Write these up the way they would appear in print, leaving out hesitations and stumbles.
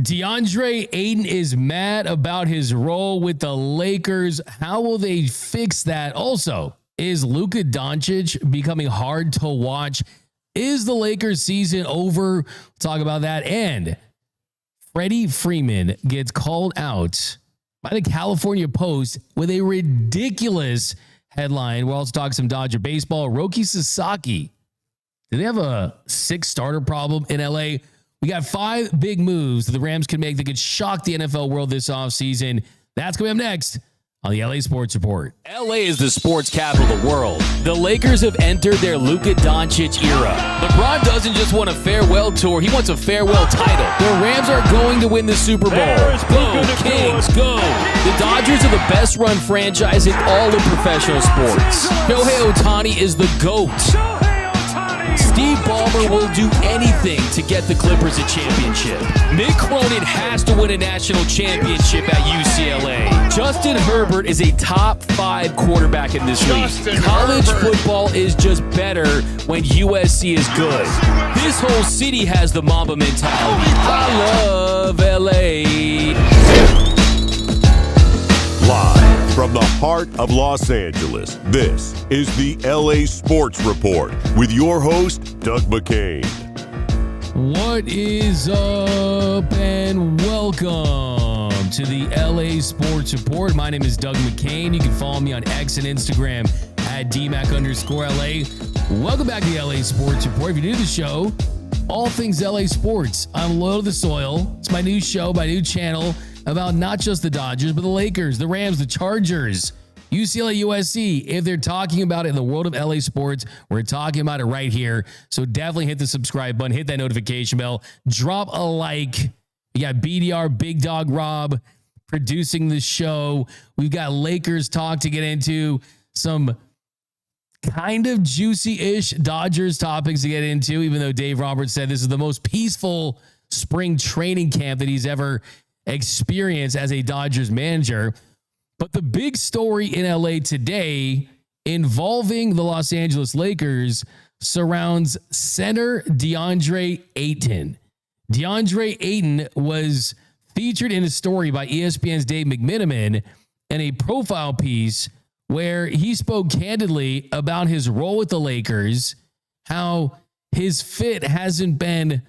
DeAndre Ayton is mad about his role with the Lakers. How will they fix that? Also, is Luka Doncic becoming hard to watch? Is the Lakers season over? We'll talk about that. And Freddie Freeman gets called out by the California Post with a ridiculous headline. We'll also talk some Dodger baseball. Roki Sasaki. Do they have a 6-starter problem in LA? We got 5 big moves that the Rams could make that could shock the NFL world this offseason. That's coming up next on the LA Sports Report. LA is the sports capital of the world. The Lakers have entered their Luka Doncic era. LeBron doesn't just want a farewell tour, he wants a farewell title. The Rams are going to win the Super Bowl. Go, Kings, go! The Dodgers are the best run franchise in all of professional sports. Shohei Ohtani is the GOAT. Steve Ballmer will do anything to get the Clippers a championship. Mick Cronin has to win a national championship at UCLA. Justin Herbert is a top 5 quarterback in this league. College football is just better when USC is good. This whole city has the Mamba mentality. I love LA. Live from the heart of Los Angeles, this is the LA Sports Report with your host, Doug McKain. What is up, and welcome to the LA Sports Report. My name is Doug McKain. You can follow me on X and Instagram at DMAC_LA. Welcome back to the LA Sports Report. If you're new to the show, all things LA sports. I'm loyal to the soil. It's my new show, my new channel, about not just the Dodgers, but the Lakers, the Rams, the Chargers, UCLA, USC. If they're talking about it in the world of LA sports, we're talking about it right here. So definitely hit the subscribe button, hit that notification bell, drop a like. You got BDR, Big Dog Rob, producing the show. We've got Lakers talk to get into, some kind of juicy-ish Dodgers topics to get into, even though Dave Roberts said this is the most peaceful spring training camp that he's ever experience as a Dodgers manager. But the big story in LA today involving the Los Angeles Lakers surrounds center DeAndre Ayton. DeAndre Ayton was featured in a story by ESPN's Dave McMenamin in a profile piece where he spoke candidly about his role with the Lakers, how his fit hasn't been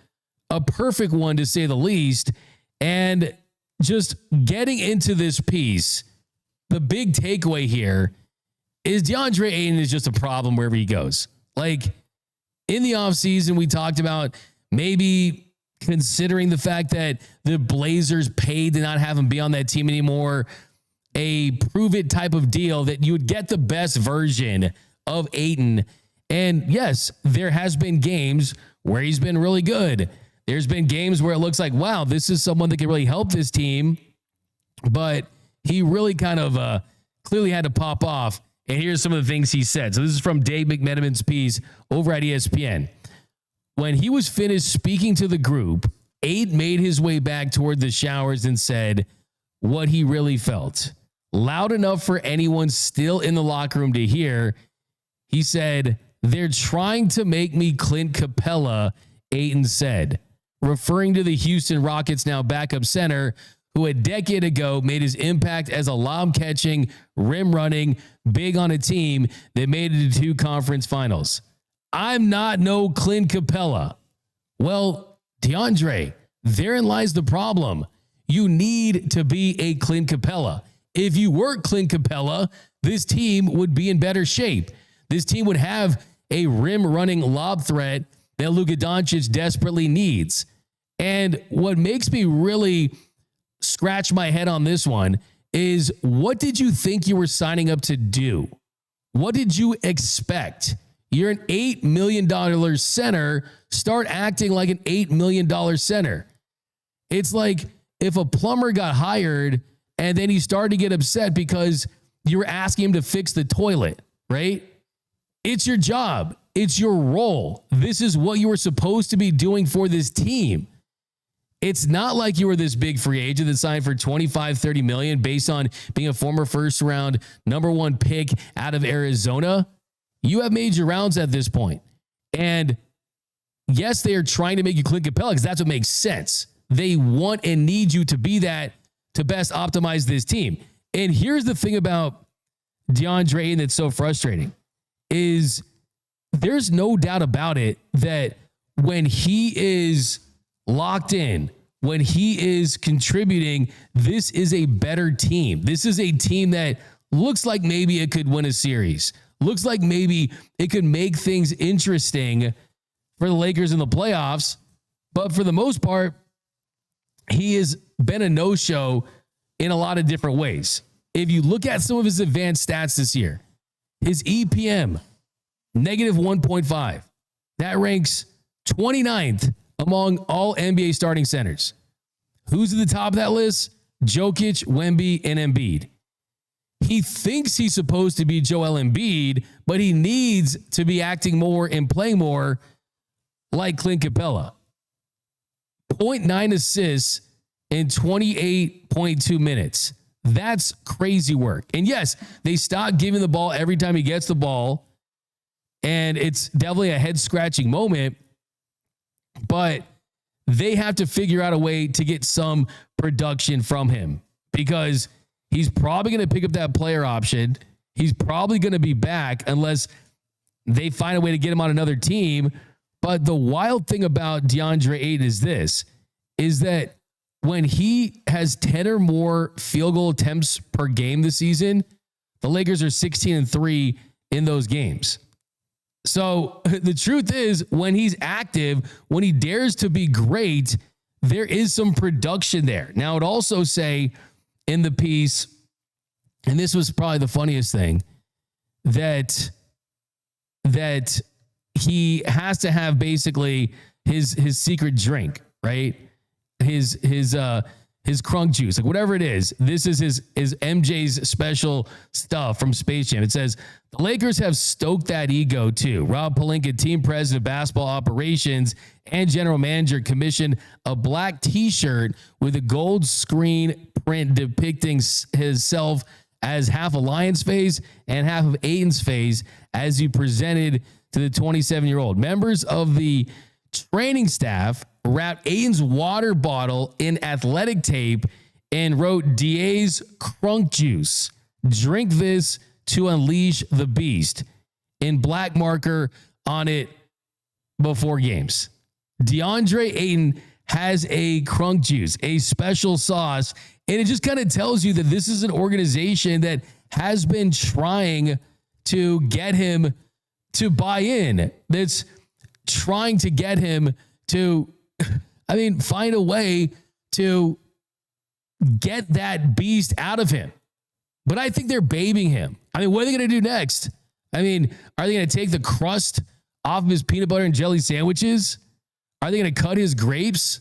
a perfect one to say the least, and just getting into this piece, the big takeaway here is DeAndre Ayton is just a problem wherever he goes. Like, in the offseason, we talked about maybe considering the fact that the Blazers paid to not have him be on that team anymore, a prove-it type of deal that you would get the best version of Ayton. And yes, there has been games where he's been really good. There's been games where it looks like, wow, this is someone that can really help this team, but he really kind of clearly had to pop off. And here's some of the things he said. So this is from Dave McMenamin's piece over at ESPN. When he was finished speaking to the group, Ayton made his way back toward the showers and said what he really felt. Loud enough for anyone still in the locker room to hear. He said, "They're trying to make me Clint Capella," Ayton said, referring to the Houston Rockets now backup center who a decade ago made his impact as a lob-catching, rim-running, big on a team that made it to 2 conference finals. I'm not no Clint Capella. Well, DeAndre, therein lies the problem. You need to be a Clint Capella. If you were Clint Capella, this team would be in better shape. This team would have a rim-running lob threat that Luka Doncic desperately needs. And what makes me really scratch my head on this one is, what did you think you were signing up to do? What did you expect? You're an $8 million center. Start acting like an $8 million center. It's like if a plumber got hired and then he started to get upset because you were asking him to fix the toilet, right? It's your job. It's your role. This is what you were supposed to be doing for this team. It's not like you were this big free agent that signed for $25-30 million based on being a former first round number 1 pick out of Arizona. You have made your rounds at this point. And yes, they are trying to make you Clint Capella because that's what makes sense. they want and need you to be that to best optimize this team. And here's the thing about DeAndre Ayton that's so frustrating is there's no doubt about it that when he is locked in, when he is contributing, this is a better team. This is a team that looks like maybe it could win a series. Looks like maybe it could make things interesting for the Lakers in the playoffs. But for the most part, he has been a no-show in a lot of different ways. If you look at some of his advanced stats this year, his EPM, negative 1.5. That ranks 29th among all NBA starting centers. Who's at the top of that list? Jokic, Wemby, and Embiid. He thinks he's supposed to be Joel Embiid, but he needs to be acting more and playing more like Clint Capella. 0.9 assists in 28.2 minutes. That's crazy work. And yes, they stopped giving the ball every time he gets the ball, and it's definitely a head-scratching moment, but they have to figure out a way to get some production from him because he's probably going to pick up that player option. He's probably going to be back unless they find a way to get him on another team. But the wild thing about DeAndre Ayton is that when he has 10 or more field goal attempts per game this season, the Lakers are 16-3 in those games. So the truth is, when he's active, when he dares to be great, there is some production there. Now, it also say in the piece, and this was probably the funniest thing, that he has to have basically his secret drink, right? His crunk juice, like whatever it is. This is his MJ's special stuff from Space Jam. It says the Lakers have stoked that ego too. Rob Pelinka, team president of basketball operations and general manager, commissioned a black T-shirt with a gold screen print depicting himself as half a Lions face and half of Ayton's face as he presented to the 27-year-old. Members of the training staff wrapped Ayton's water bottle in athletic tape and wrote DA's crunk juice. Drink this to unleash the beast in black marker on it before games. DeAndre Ayton has a crunk juice, a special sauce, and it just kind of tells you that this is an organization that has been trying to get him to buy in. That's trying to get him to, find a way to get that beast out of him. But I think they're babying him. What are they going to do next? Are they going to take the crust off of his peanut butter and jelly sandwiches? Are they going to cut his grapes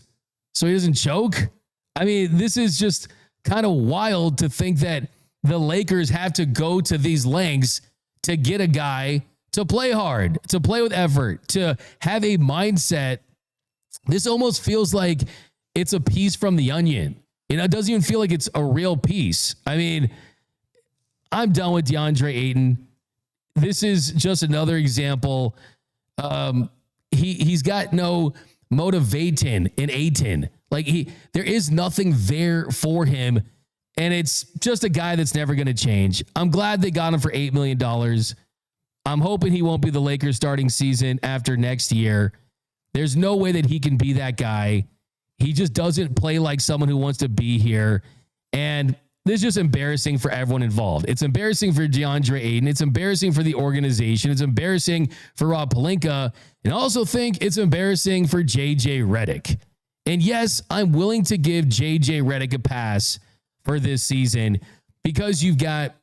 so he doesn't choke? This is just kind of wild to think that the Lakers have to go to these lengths to get a guy to play hard, to play with effort, to have a mindset. This almost feels like it's a piece from The Onion. It doesn't even feel like it's a real piece. I'm done with DeAndre Ayton. This is just another example. He's got no motivation in Ayton. There is nothing there for him, and it's just a guy that's never going to change. I'm glad they got him for $8 million. I'm hoping he won't be the Lakers starting season after next year. There's no way that he can be that guy. He just doesn't play like someone who wants to be here. And this is just embarrassing for everyone involved. It's embarrassing for DeAndre Ayton. It's embarrassing for the organization. It's embarrassing for Rob Pelinka. And I also think it's embarrassing for JJ Redick. And yes, I'm willing to give JJ Redick a pass for this season because you've got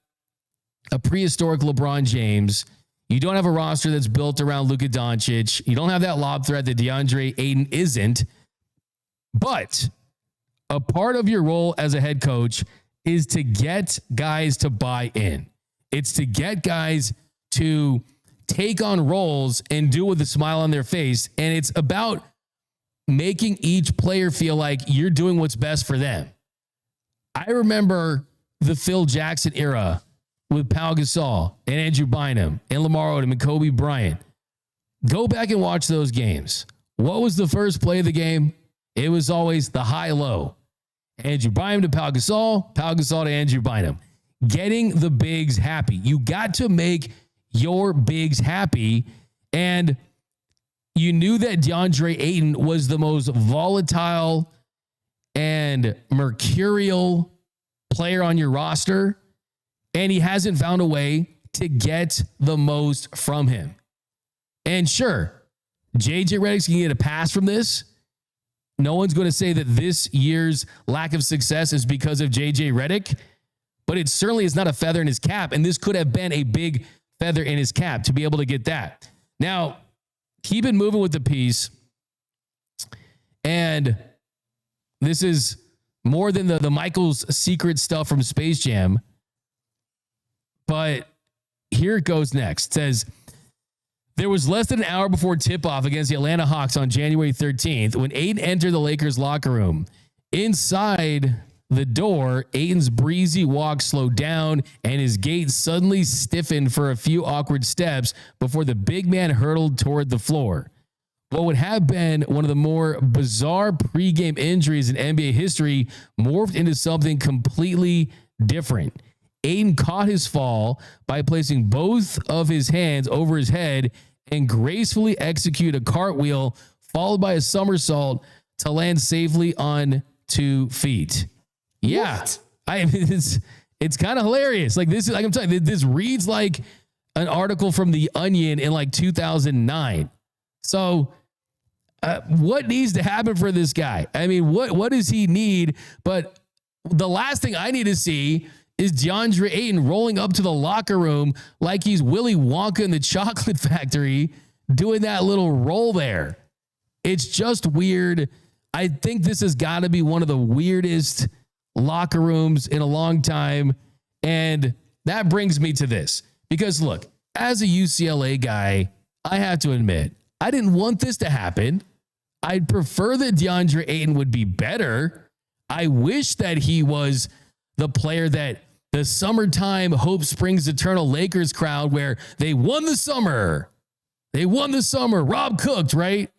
a prehistoric LeBron James. You don't have a roster that's built around Luka Doncic. You don't have that lob threat that DeAndre Ayton isn't. But a part of your role as a head coach is to get guys to buy in. It's to get guys to take on roles and do it with a smile on their face. And it's about making each player feel like you're doing what's best for them. I remember the Phil Jackson era with Pau Gasol and Andrew Bynum and Lamar Odom and Kobe Bryant. Go back and watch those games. What was the first play of the game? It was always the high-low. Andrew Bynum to Pau Gasol to Andrew Bynum. Getting the bigs happy. You got to make your bigs happy. And you knew that DeAndre Ayton was the most volatile and mercurial player on your roster. And he hasn't found a way to get the most from him. And sure, JJ Redick's going to get a pass from this. No one's going to say that this year's lack of success is because of JJ Redick, but it certainly is not a feather in his cap. And this could have been a big feather in his cap to be able to get that. Now, keep it moving with the piece. And this is more than the Michael's secret stuff from Space Jam. But here it goes next. It says, there was less than an hour before tip-off against the Atlanta Hawks on January 13th when Ayton entered the Lakers locker room. Inside the door, Ayton's breezy walk slowed down and his gait suddenly stiffened for a few awkward steps before the big man hurtled toward the floor. What would have been one of the more bizarre pregame injuries in NBA history morphed into something completely different. Ayton caught his fall by placing both of his hands over his head and gracefully executed a cartwheel followed by a somersault to land safely on 2 feet. Yeah, what? It's kind of hilarious. Like this is like I'm telling you, this reads like an article from The Onion in like 2009. So what needs to happen for this guy? I mean, what does he need? But the last thing I need to see is DeAndre Ayton rolling up to the locker room like he's Willy Wonka in the chocolate factory doing that little roll there. It's just weird. I think this has got to be one of the weirdest locker rooms in a long time. And that brings me to this. Because look, as a UCLA guy, I have to admit, I didn't want this to happen. I'd prefer that DeAndre Ayton would be better. I wish that he was the player that the summertime hope springs eternal Lakers crowd where they won the summer. They won the summer. Rob cooked, right?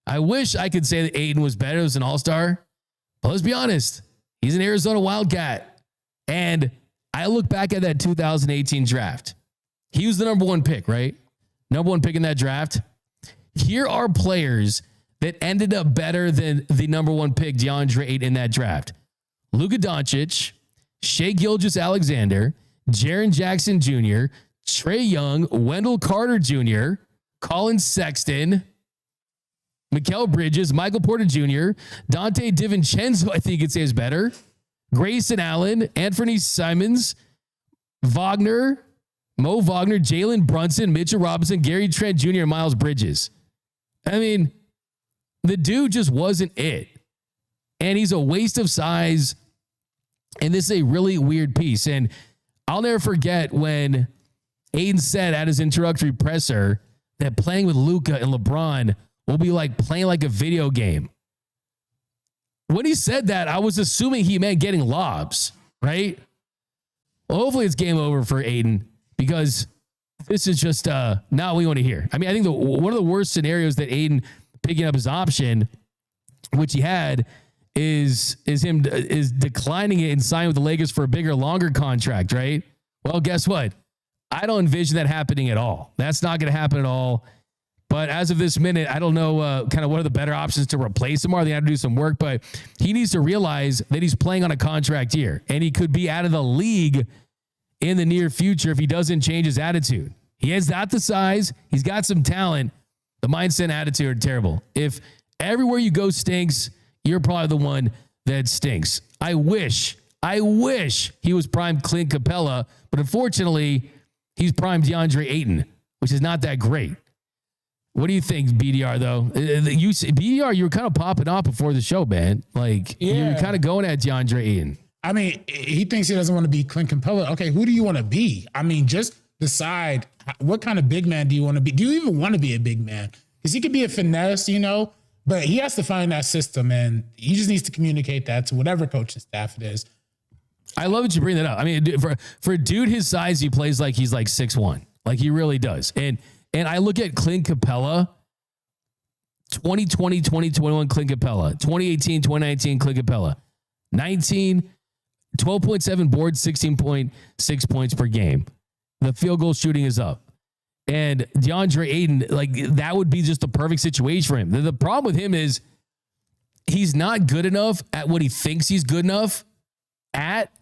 I wish I could say that Ayton was better as an all-star. But let's be honest. He's an Arizona Wildcat. And I look back at that 2018 draft. He was the number 1 pick, right? Number 1 pick in that draft. Here are players that ended up better than the number 1 pick, DeAndre Ayton, in that draft. Luka Doncic, Shai Gilgeous-Alexander, Jaren Jackson Jr., Trae Young, Wendell Carter Jr., Colin Sexton, Mikal Bridges, Michael Porter Jr., Dante DiVincenzo, I think you'd say is better, Grayson Allen, Anthony Simons, Wagner, Mo Wagner, Jalen Brunson, Mitchell Robinson, Gary Trent Jr., and Miles Bridges. I mean, the dude just wasn't it. And he's a waste of size. And this is a really weird piece. And I'll never forget when Ayton said at his introductory presser that playing with Luka and LeBron will be like playing like a video game. When he said that, I was assuming he meant getting lobs, right? Well, hopefully it's game over for Ayton because this is just not what we want to hear. I mean, I think one of the worst scenarios that Ayton picking up his option, which he had, is declining it and signing with the Lakers for a bigger, longer contract, right? Well, guess what? I don't envision that happening at all. That's not going to happen at all. But as of this minute, I don't know kind of what are the better options to replace him. Are they have to do some work? But he needs to realize that he's playing on a contract year, and he could be out of the league in the near future if he doesn't change his attitude. He has got the size. He's got some talent. The mindset and attitude are terrible. If everywhere you go stinks, you're probably the one that stinks. I wish he was prime Clint Capella, but unfortunately, he's prime DeAndre Ayton, which is not that great. What do you think, BDR, though? BDR, you were kind of popping off before the show, man. Like, you were kind of going at DeAndre Ayton. I mean, he thinks he doesn't want to be Clint Capella. Okay, who do you want to be? I mean, just decide what kind of big man do you want to be? Do you even want to be a big man? Because he could be a finesse, but he has to find that system, and he just needs to communicate that to whatever coaching staff it is. I love that you bring that up. I mean, for a dude his size, he plays like he's like 6'1". Like, he really does. And I look at Clint Capella. 2020, 2021, Clint Capella. 2018, 2019, Clint Capella. 12.7 boards, 16.6 points per game. The field goal shooting is up. And DeAndre Ayton, like, that would be just the perfect situation for him. The problem with him is he's not good enough at what he thinks he's good enough at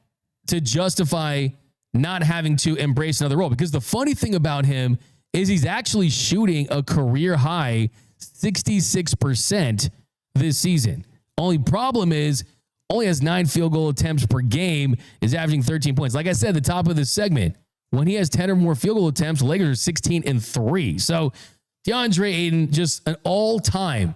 to justify not having to embrace another role. Because the funny thing about him is he's actually shooting a career high 66% this season. Only problem is only has 9 field goal attempts per game, is averaging 13 points. Like I said at the top of this segment, when he has 10 or more field goal attempts, the Lakers are 16-3. So DeAndre Ayton, just an all-time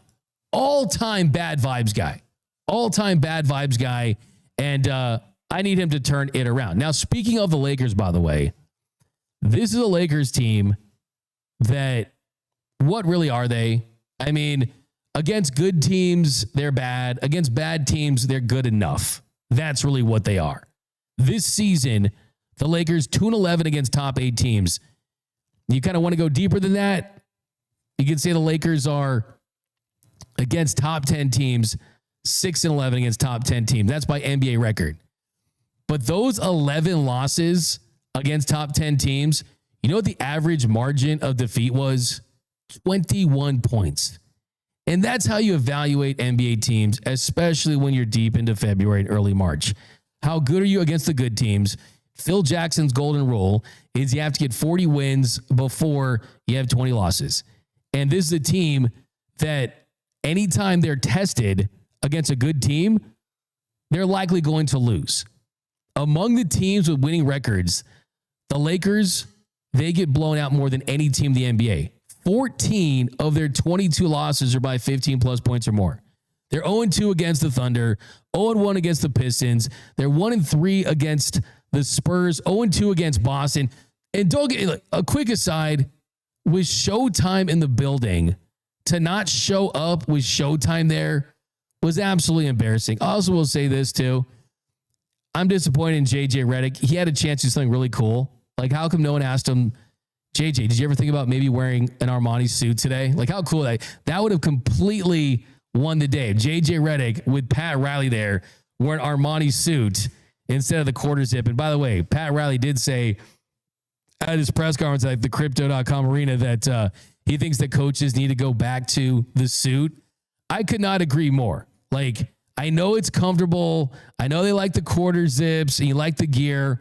bad vibes guy. All-time bad vibes guy. And I need him to turn it around. Now, speaking of the Lakers, by the way, this is a Lakers team that, what really are they? I mean, against good teams, they're bad. Against bad teams, they're good enough. That's really what they are. This season, the Lakers 2-11 against top 8 teams. You kind of want to go deeper than that? You can say the Lakers are against top 10 teams, 6-11 against top 10 teams. That's by NBA record. But those 11 losses against top 10 teams, you know what the average margin of defeat was? 21 points. And that's how you evaluate NBA teams, especially when you're deep into February and early March. How good are you against the good teams? Phil Jackson's golden rule is you have to get 40 wins before you have 20 losses. And this is a team that anytime they're tested against a good team, they're likely going to lose. Among the teams with winning records, the Lakers, they get blown out more than any team in the NBA. 14 of their 22 losses are by 15 plus points or more. They're 0-2 against the Thunder, 0-1 against the Pistons. They're 1-3 against the Spurs, 0-2 against Boston. And don't get a quick aside, with Showtime in the building, to not show up with Showtime there was absolutely embarrassing. I also will say this too. I'm disappointed in JJ Redick. He had a chance to do something really cool. Like, how come no one asked him, JJ, did you ever think about maybe wearing an Armani suit today? Like, how cool that would have completely won the day. JJ Redick with Pat Riley there wearing Armani suit instead of the quarter zip. And by the way, Pat Riley did say at his press conference at the crypto.com arena that he thinks that coaches need to go back to the suit. I could not agree more. Like, I know it's comfortable. I know they like the quarter zips and you like the gear.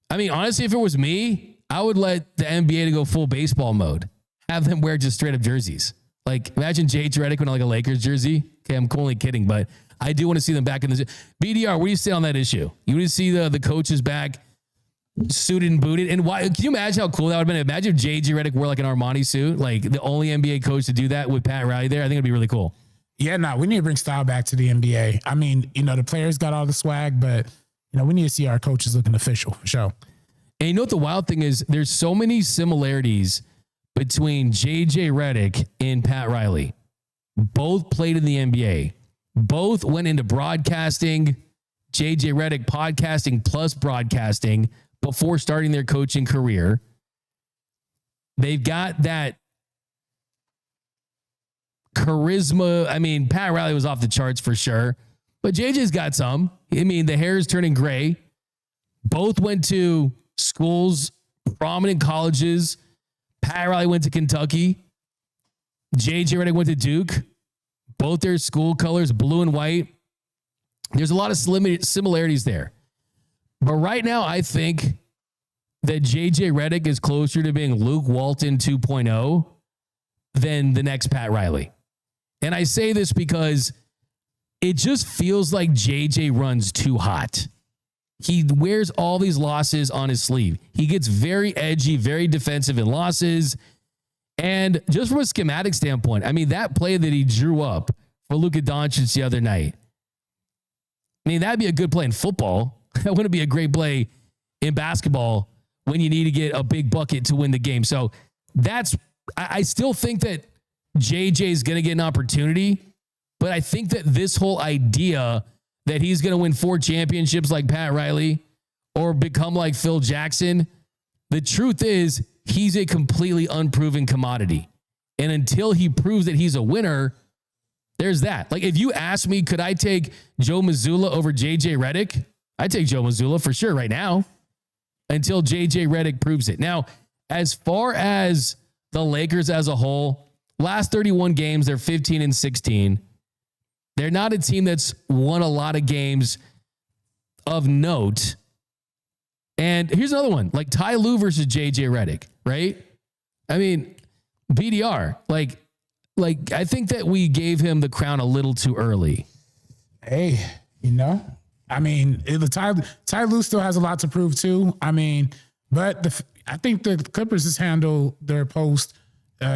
I mean, honestly, if it was me, I would let the NBA to go full baseball mode. Have them wear just straight up jerseys. Like, imagine JJ Redick wearing like a Lakers jersey. Okay, I'm only kidding, but I do want to see them back in the BDR. What do you say on that issue? You want to see the coaches back suited and booted? And why? Can you imagine how cool that would have been? Imagine if JJ Redick wore like an Armani suit, like the only NBA coach to do that with Pat Riley there. I think it'd be really cool. Yeah, no, we need to bring style back to the NBA. I mean, the players got all the swag, but, we need to see our coaches looking official for sure. And you know what the wild thing is? There's so many similarities between JJ Redick and Pat Riley. Both played in the NBA. Both went into broadcasting. JJ Redick podcasting plus broadcasting before starting their coaching career. They've got that charisma. I mean, Pat Riley was off the charts for sure, but JJ's got some. I mean, the hair is turning gray. Both went to schools, prominent colleges. Pat Riley went to Kentucky. JJ Redick went to Duke. Both their school colors, blue and white. There's a lot of similarities there. But right now, I think that JJ Redick is closer to being Luke Walton 2.0 than the next Pat Riley. And I say this because it just feels like JJ runs too hot. He wears all these losses on his sleeve. He gets very edgy, very defensive in losses. And just from a schematic standpoint, I mean, that play that he drew up for Luka Doncic the other night, I mean, that'd be a good play in football. That wouldn't be a great play in basketball when you need to get a big bucket to win the game. So I still think that JJ is going to get an opportunity, but I think that this whole idea that he's going to win 4 championships like Pat Riley or become like Phil Jackson, the truth is he's a completely unproven commodity. And until he proves that he's a winner, there's that. Like, if you ask me, could I take Joe Mazzulla over JJ Redick? I'd take Joe Mazzulla for sure right now until JJ Redick proves it. Now, as far as the Lakers as a whole, last 31 games, they're 15-16. They're not a team that's won a lot of games of note. And here's another one, like Ty Lue versus JJ Redick, right? I mean, BDR, like I think that we gave him the crown a little too early. Hey, I mean, Ty Lue still has a lot to prove too. I mean, but I think the Clippers just handle their post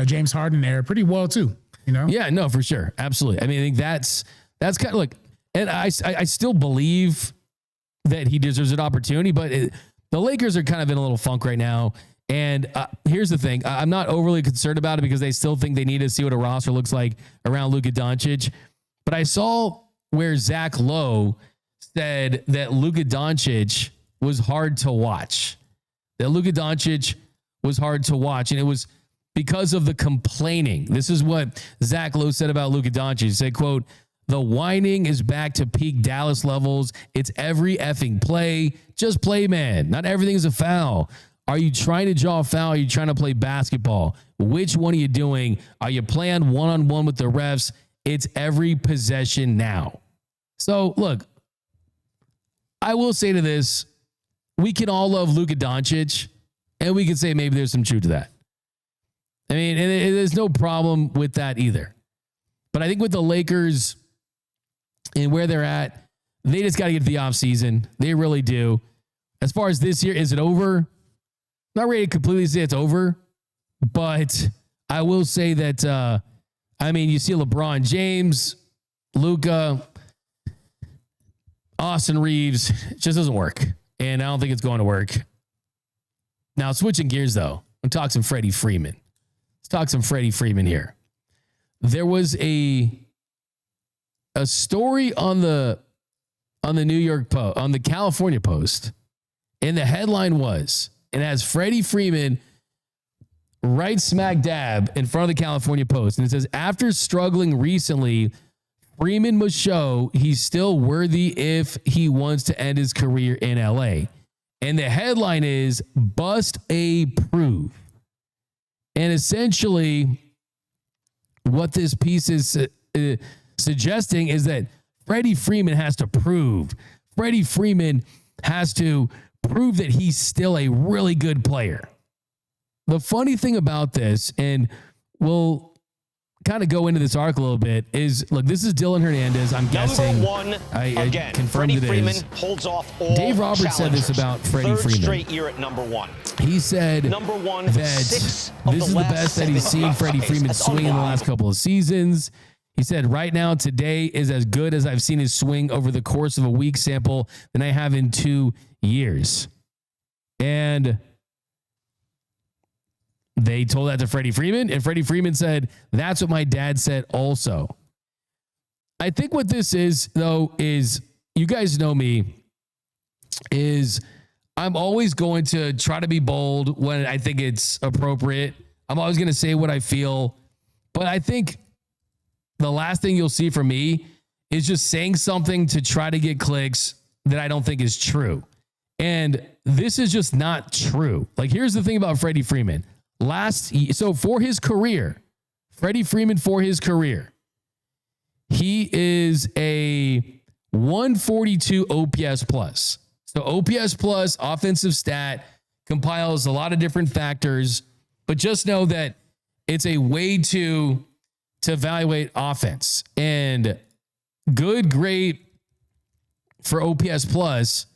James Harden era pretty well too. Yeah, no, for sure, absolutely. I mean, I think that's kind of like, and I still believe that he deserves an opportunity, but the Lakers are kind of in a little funk right now. And here's the thing. I'm not overly concerned about it because they still think they need to see what a roster looks like around Luka Doncic. But I saw where Zach Lowe said that Luka Doncic was hard to watch. And it was because of the complaining. This is what Zach Lowe said about Luka Doncic. He said, quote, "The whining is back to peak Dallas levels. It's every effing play. Just play, man. Not everything is a foul. Are you trying to draw a foul? Are you trying to play basketball? Which one are you doing? Are you playing one-on-one with the refs? It's every possession now." So, look, I will say to this, we can all love Luka Doncic, and we can say maybe there's some truth to that. I mean, and there's no problem with that either. But I think with the Lakers and where they're at, they just got to get to the offseason. They really do. As far as this year, is it over? Not ready to completely say it's over, but I will say that, you see LeBron James, Luka, Austin Reeves, it just doesn't work. And I don't think it's going to work. Now, switching gears, though, I'm talking some Freddie Freeman. Let's talk some Freddie Freeman here. There was a story on the New York Post, on the California Post, and the headline was, it has Freddie Freeman right smack dab in front of the California Post. And it says, after struggling recently, Freeman must show he's still worthy if he wants to end his career in LA. And the headline is, bust a prove. And essentially, what this piece is suggesting is that Freddie Freeman has to prove. Freddie Freeman has to prove that he's still a really good player. The funny thing about this, and we'll kind of go into this article a little bit, is, look, this is Dylan Hernandez. I'm guessing. Number one, I confirmed Freddie it Freeman is. holds off all Dave Roberts said this about Freddie Freeman. Third straight year at number one. He said Number one, that 6 of this is the best that he's seen Freddie Freeman swing in the last couple of seasons. He said, right now, today is as good as I've seen his swing over the course of a week sample than I have in 2 years. And they told that to Freddie Freeman, and Freddie Freeman said, that's what my dad said also. I think what this is, though, is, you guys know me, is I'm always going to try to be bold when I think it's appropriate. I'm always going to say what I feel. But I think the last thing you'll see from me is just saying something to try to get clicks that I don't think is true. And this is just not true. Like, here's the thing about Freddie Freeman. For his career, Freddie Freeman, for his career, he is a 142 OPS plus. So OPS plus, offensive stat, compiles a lot of different factors, but just know that it's a way to evaluate offense. And good grade for OPS plus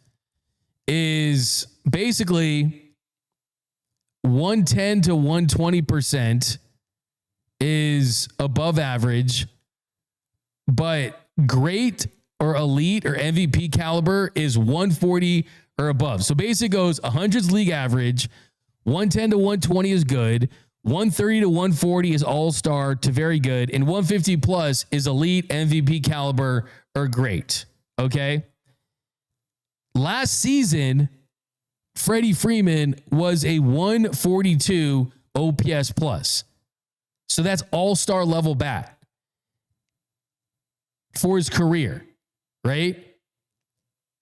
is basically 110 to 120% is above average, but great or elite or MVP caliber is 140 or above. So basically it goes 100's league average, 110 to 120 is good, 130 to 140 is all-star to very good, and 150 plus is elite, MVP caliber, or great. Okay? Last season, Freddie Freeman was a 142 OPS plus. So that's all-star level bat for his career, right?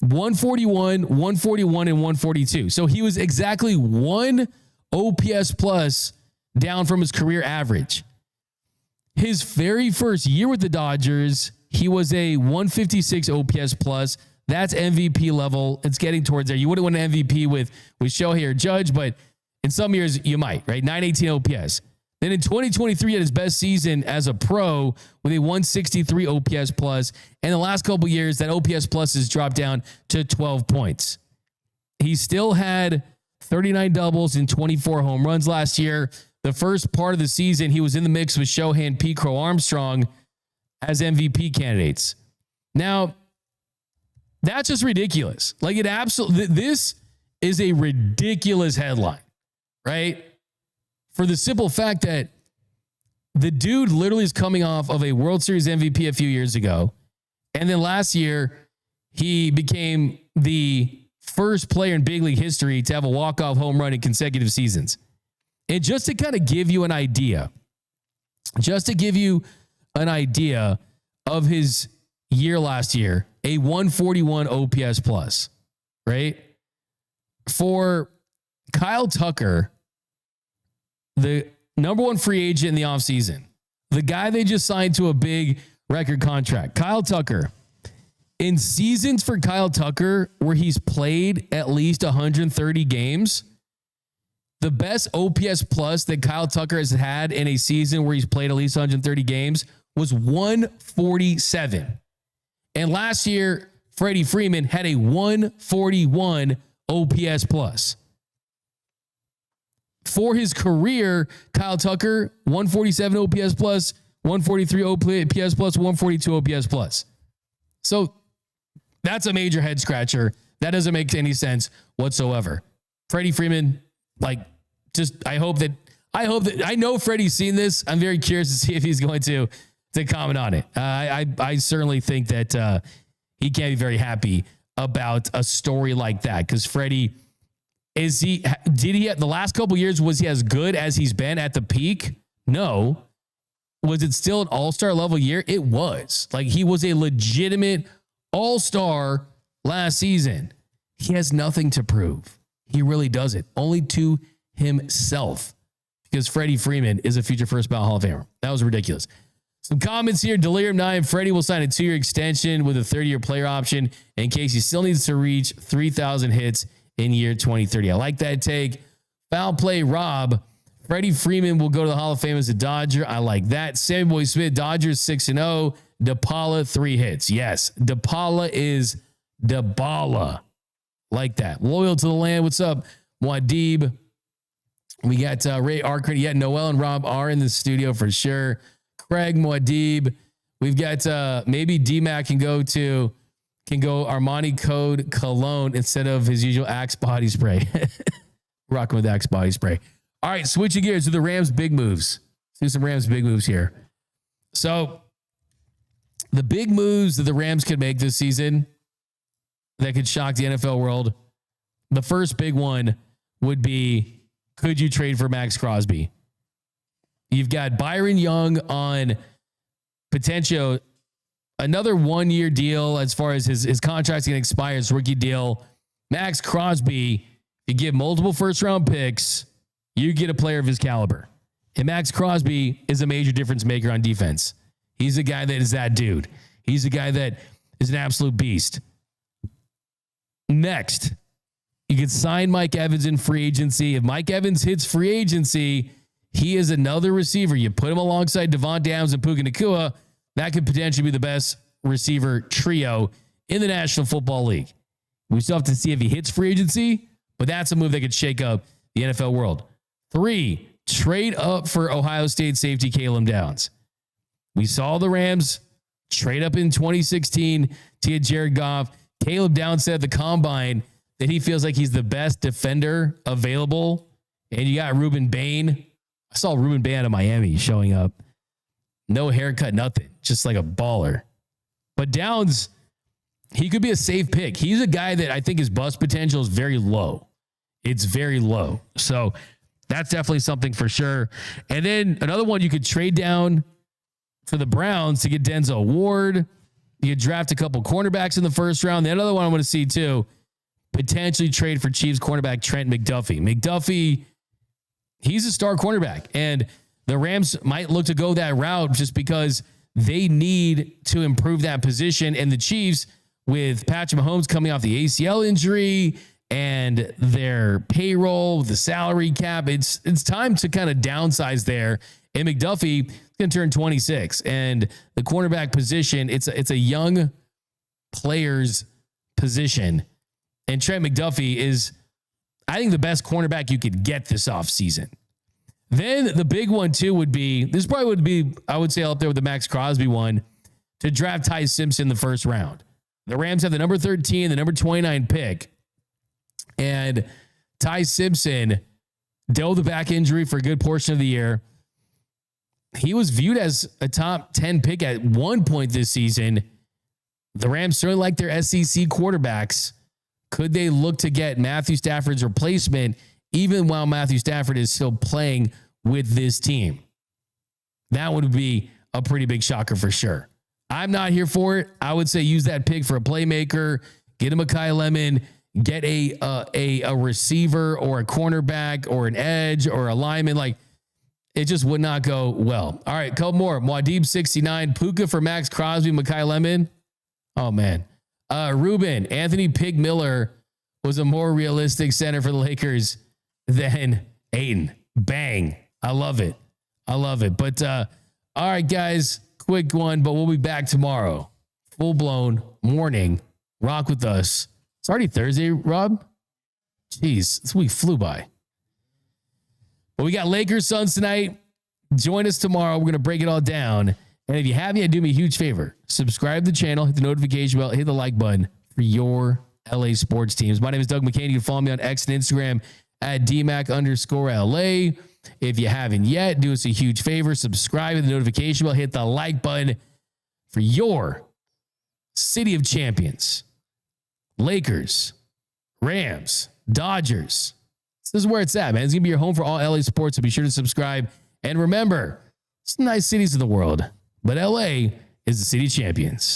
141, 141, and 142. So he was exactly one OPS plus down from his career average. His very first year with the Dodgers, he was a 156 OPS plus. That's MVP level. It's getting towards there. You wouldn't win an MVP with Shohei or Judge, but in some years you might, right? 918 OPS. Then in 2023, he had his best season as a pro with a 163 OPS plus. And the last couple years, that OPS plus has dropped down to 12 points. He still had 39 doubles and 24 home runs last year. The first part of the season, he was in the mix with Shohei and Pete Crow Armstrong as MVP candidates. Now, that's just ridiculous. Like, it absolutely, this is a ridiculous headline, right? For the simple fact that the dude literally is coming off of a World Series MVP a few years ago. And then last year, he became the first player in big league history to have a walk-off home run in consecutive seasons. And just to kind of give you an idea, of his year last year, a 141 OPS plus, right? For Kyle Tucker, the number one free agent in the offseason, the guy they just signed to a big record contract, Kyle Tucker, in seasons for Kyle Tucker where he's played at least 130 games, the best OPS plus that Kyle Tucker has had in a season where he's played at least 130 games was 147. And last year, Freddie Freeman had a 141 OPS plus. For his career, Kyle Tucker, 147 OPS plus, 143 OPS plus, 142 OPS plus. So that's a major head scratcher. That doesn't make any sense whatsoever. Freddie Freeman, like, just I know Freddie's seen this. I'm very curious to see if he's going to comment on it. I certainly think that he can't be very happy about a story like that, because Freddie, the last couple of years, was he as good as he's been at the peak? No. Was it still an all-star level year? It was. Like, he was a legitimate all-star last season. He has nothing to prove. He really doesn't. Only to himself, because Freddie Freeman is a future first ballot Hall of Famer. That was ridiculous. Some comments here. Delirium9, Freddie will sign a 2-year extension with a 30-year player option in case he still needs to reach 3,000 hits in year 2030. I like that take. Foul play Rob. Freddie Freeman will go to the Hall of Fame as a Dodger. I like that. Sammy Boy Smith, Dodgers 6-0. DePaula 3 hits. Yes, DePaula is DeBalla. Like that. Loyal to the land. What's up, Muad'Dib? We got Ray Arkren. Yeah, Noel and Rob are in the studio for sure. Craig, Muad'Dib. We've got maybe D-Mac can go Armani Code Cologne instead of his usual Axe body spray. Rocking with Axe body spray. All right, switching gears to the Rams' big moves. Let's do some Rams' big moves here. So the big moves that the Rams could make this season that could shock the NFL world, the first big one would be, could you trade for Max Crosby? You've got Byron Young on potential, another 1-year deal as far as his contract's going to expire, his rookie deal. Max Crosby, you give multiple first-round picks, you get a player of his caliber. And Max Crosby is a major difference maker on defense. He's a guy that is that dude. He's a guy that is an absolute beast. Next, you can sign Mike Evans in free agency. If Mike Evans hits free agency, he is another receiver. You put him alongside Devontae Adams and Puka Nacua, that could potentially be the best receiver trio in the National Football League. We still have to see if he hits free agency, but that's a move that could shake up the NFL world. 3, trade up for Ohio State safety Caleb Downs. We saw the Rams trade up in 2016 to get Jared Goff. Caleb Downs said at the combine that he feels like he's the best defender available. And you got Ruben Bain. I saw Ruben Bain out of Miami showing up. No haircut, nothing. Just like a baller. But Downs, he could be a safe pick. He's a guy that I think his bust potential is very low. It's very low. So That's definitely something for sure. And then another one, you could trade down for the Browns to get Denzel Ward. You could draft a couple cornerbacks in the first round. The other one I want to see too, potentially trade for Chiefs cornerback Trent McDuffie. McDuffie, he's a star cornerback, and the Rams might look to go that route just because they need to improve that position. And the Chiefs, with Patrick Mahomes coming off the ACL injury and their payroll, the salary cap, it's time to kind of downsize there. And McDuffie is going to turn 26, and the cornerback position, it's a young player's position. And Trent McDuffie is, I think, the best cornerback you could get this offseason. Then the big one too would be, this probably would be, I would say, up there with the Max Crosby one, to draft Ty Simpson in the first round. The Rams have the number 13, the number 29 pick. And Ty Simpson dealt with a back injury for a good portion of the year. He was viewed as a top 10 pick at one point this season. The Rams certainly like their SEC quarterbacks. Could they look to get Matthew Stafford's replacement even while Matthew Stafford is still playing with this team? That would be a pretty big shocker for sure. I'm not here for it. I would say use that pick for a playmaker, get a Mekhi Lemon, get a receiver or a cornerback or an edge or a lineman. Like, it just would not go well. All right, couple more. Muad'Dib 69, Puka for Max Crosby, Mekhi Lemon. Oh man. Ruben, Anthony Pig Miller was a more realistic center for the Lakers than Ayton. Bang. I love it. But all right, guys, quick one, but we'll be back tomorrow. Full-blown morning. Rock with us. It's already Thursday, Rob. Jeez, this week flew by. But we got Lakers Suns tonight. Join us tomorrow. We're going to break it all down. And if you haven't yet, do me a huge favor. Subscribe to the channel, hit the notification bell, hit the like button for your LA sports teams. My name is Doug McKain. You can follow me on X and Instagram at DMAC_LA. If you haven't yet, do us a huge favor. Subscribe to the notification bell, hit the like button for your city of champions. Lakers, Rams, Dodgers. This is where it's at, man. It's going to be your home for all LA sports, so be sure to subscribe. And remember, it's nice cities in the world, but LA is the city of champions.